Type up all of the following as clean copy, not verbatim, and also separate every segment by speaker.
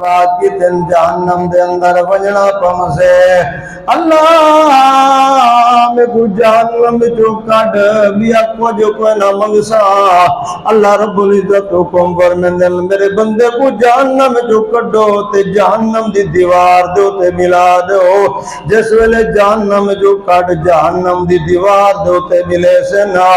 Speaker 1: برباد کی تین جہنم دے اندر وجنا پمسے اللہ میں کو جہنم جو کٹ بیا کو جو کوئی نہ منگسا اللہ رب العزت حکم فرمائے میرے بندے کو جہنم جو کڈو تے جہنم دی دیوار دو تے ملا دو جس ویلے جہنم جو کٹ جہنم دی دیوار دو تے ملے سے نا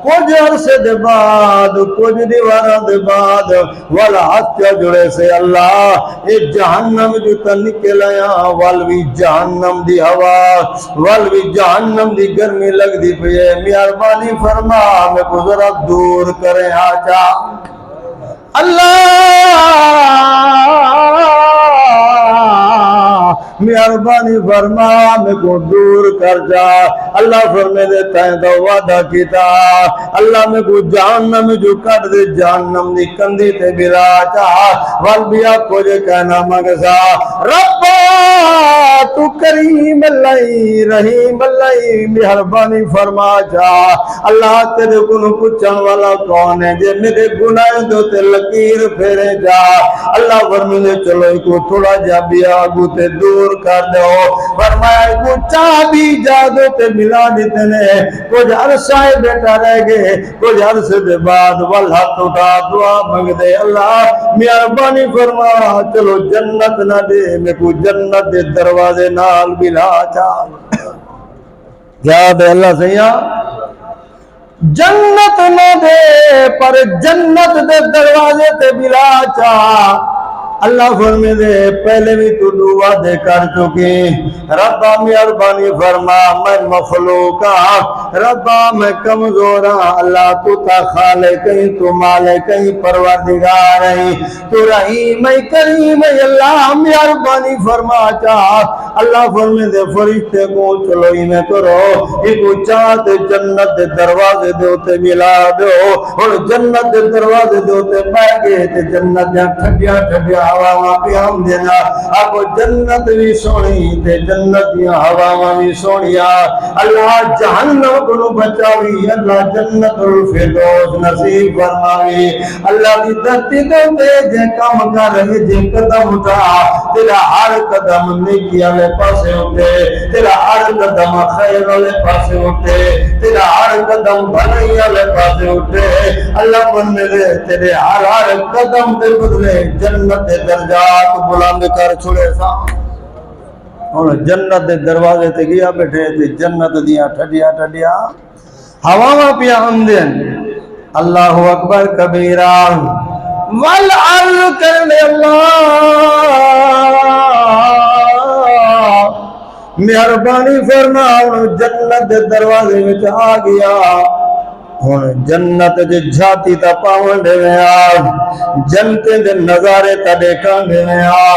Speaker 1: کچھ عرصے دے بعد کچھ دیواراں دے بعد والا ہاتھ جڑے سے اللہ اے جہنم جو تا نکل آیا والوی جہنم دی ہوا والوی جہنم دی گرمی لگ دی پئے مہربانی فرما میں کو ذرا دور کرے آجا اللہ مہربانی فرما میں کو دور کر جا اللہ فرمے دیتا ہے تو وعدہ کیتا اللہ میں کو جہنم جو کٹ دے جہنم دی کندی تے بلا چاہ والبیا کو جے کہنا مگزا ربا تو کریم اللہ رحیم اللہ مہربانی فرما جا اللہ تیرے کو پوچھن والا کون ہے جے میرے گناہ دو تے لکیر پھیرے جا اللہ فرمے چلو کو تھوڑا جا بیا گو تے دور کر دو فرمایا کو چابی جادو تے ملا دیتے نے کچھ عرصہ بیٹا رہ گئے کچھ عرصے دے بعد واللہ اٹھا دعا مانگ دے اللہ مہربانی فرما چلو جنت نہ دے میں کو جنت دے دروازے نال ملا چا یاد ہے اللہ سیاں جنت نہ دے پر جنت دے دروازے تے ملا چا اللہ فرمے دے پہلے بھی تو دعا دے کر چکے ربا مہربانی فرما میں مخلوقا ربا میں کمزورا اللہ تو تا خالق کہیں تو مالک کہیں پروردگار ہے تو رحیم کریم اللہ مہربانی فرما چاہ اللہ فرمے دے فرشتے کو چلو ہی میں کرو ایک چاہتے جنت دے دروازے دوتے ملا دو اور جنت دے دروازے دوتے بیٹھ گئے تے جنت دے ٹھڈیا ٹھڈیا ہوا پیام دینا آپ جنت بھی سونی تے جنت دیا ہوا بھی سونیا اللہ جہنم کو بچاوی اللہ جنت الفردوس نصیب فرماوی اللہ دی دھرتی دے جے کام کر رہے جے قدم اٹھا تیرا ہر قدم نیکی والے پاسے اٹھے تیرا ہر قدم خیر والے پاسے اٹھے تیرا ہر قدم بھلائی والے پاسے اٹھے اللہ بننے دے تیرے ہر قدم دے بدلے جنت درجات بلند کر چھوڑے سا اور جنت دے دروازے تے گیا بیٹھے تے جنت دیاں ٹھڈیا ٹھڈیا ہواواں پیا آندین اللہ اکبر کبیرہ والعرض کرنے اللہ مہربانی فرما جنت دے دروازے وچ آ گیا ہن جنت دے جھاتی تا پاون دے آ جنتے دے نظارے تا دیکھاں دے آ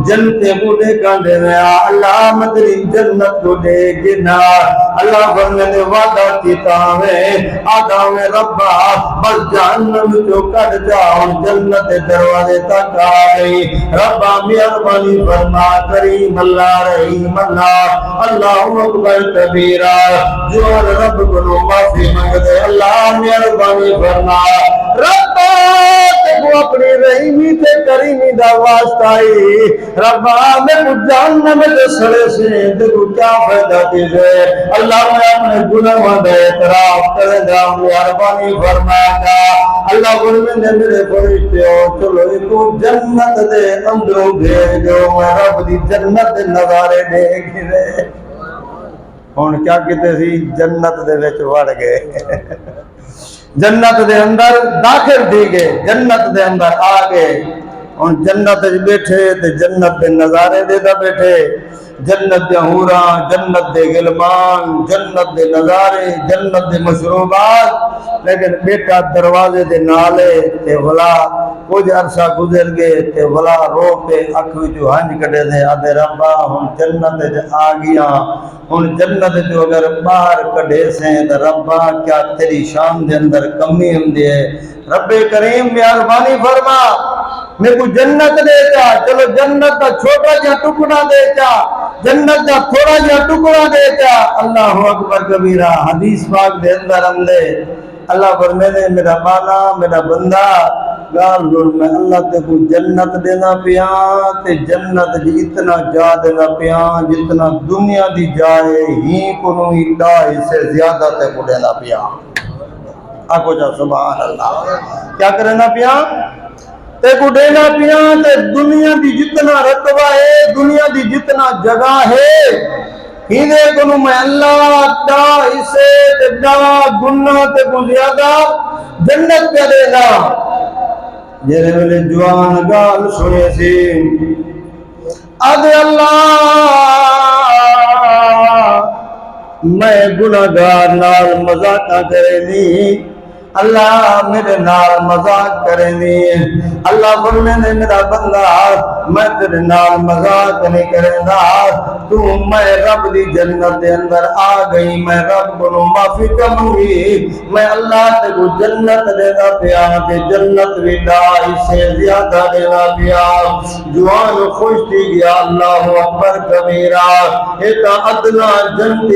Speaker 1: جنتے کو دیکھاں دے آ اللہ مدری جنت کو دیکھنا اللہ فرمانے وعدہ کیتا ہے آدھا میں ربا بس جہنم جو کٹ جاؤ جنت دے دروازے تک آ گئی ربا مہربانی فرما کریم اللہ رحیم اللہ اللہ اکبر کبیرہ جو رب کو معافی مانگ دے اللہ مہربانی فرما ربا کو اپنی رحیمی تے کریمی دا واسطہ ربا میں کو جہنم دے سڑے سے دیکھو کیا فائدہ دیجے اللہ میں اپنے گناہوں دا اعتراف کرے گا مہربانی فرما گا اللہ فرمانے میرے فرشتے ہو چلو کو جنت دے اندروں بھیجو میں رب دی جنت دے نظارے دیکھ رہے ہن کیا کہتے سی جنت دے وچ وڑ گئے جنت دے اندر داخل تھی گئے جنت دے اندر آ گئے ہن جنت وچ بیٹھے تے جنت دے نظارے دے دا بیٹھے جنت دے حوراں جنت دے غلمان جنت دے نظارے جنت دے مشروبات لیکن بیٹا دروازے دے نالے تے ولا کچھ عرصہ گزر گئے تے ولا رو کے اکھ وچوں ہنج کڈے دے آدھے ربا ہن جنت وچ آ گیا ہن جنت جو اگر باہر کڈے سے تے ربا کیا تیری شان دے اندر کمی ہوندی ہے رب کریم مہربانی فرما میرے کو جنت دے جا چلو جنت دا چھوٹا جا ٹکڑا دے جا جنت دا تھوڑا جا ٹکڑا دے جا اللہ اکبر کبیرہ حدیث پاک دے اندر اللہ فرماتے میرا بالا میرا بندہ گال میں اللہ تے کو جنت دینا پیا تے جنت جی اتنا جا دینا پیا جتنا دنیا دی جائے ہی کنو ہی ڈائی سے زیادہ تے کو دینا پیا. آکو جا سبحان اللہ. کیا کرنا پیا؟ تے کو دینا پیا تے دنیا دی جتنا رقبہ ہے دنیا دی جتنا جگہ ہے ہی دے کنو میں اللہ ڈا اسے تے ڈا گناہ تے کو زیادہ جنت پہ دینا. جیرے ملے جوان گال سنے سی آدھے اللہ میں گناہگار نال مذاق نہ کرے نہیں اللہ میرے نال مذاق کرے نہیں. اللہ فرمانے میرا بندہ میں تیرے نال مذاق نہیں کرے گا تو میں رب دی جنت دے اندر آ گئی میں رب کو معافی کرونگی میں اللہ تے کو جنت دینا پیا تے جنت بھی لا اسے زیادہ دینا پیا. جوان خوش تھی گیا اللہ اکبر کبیرہ ایک ادنا جنتی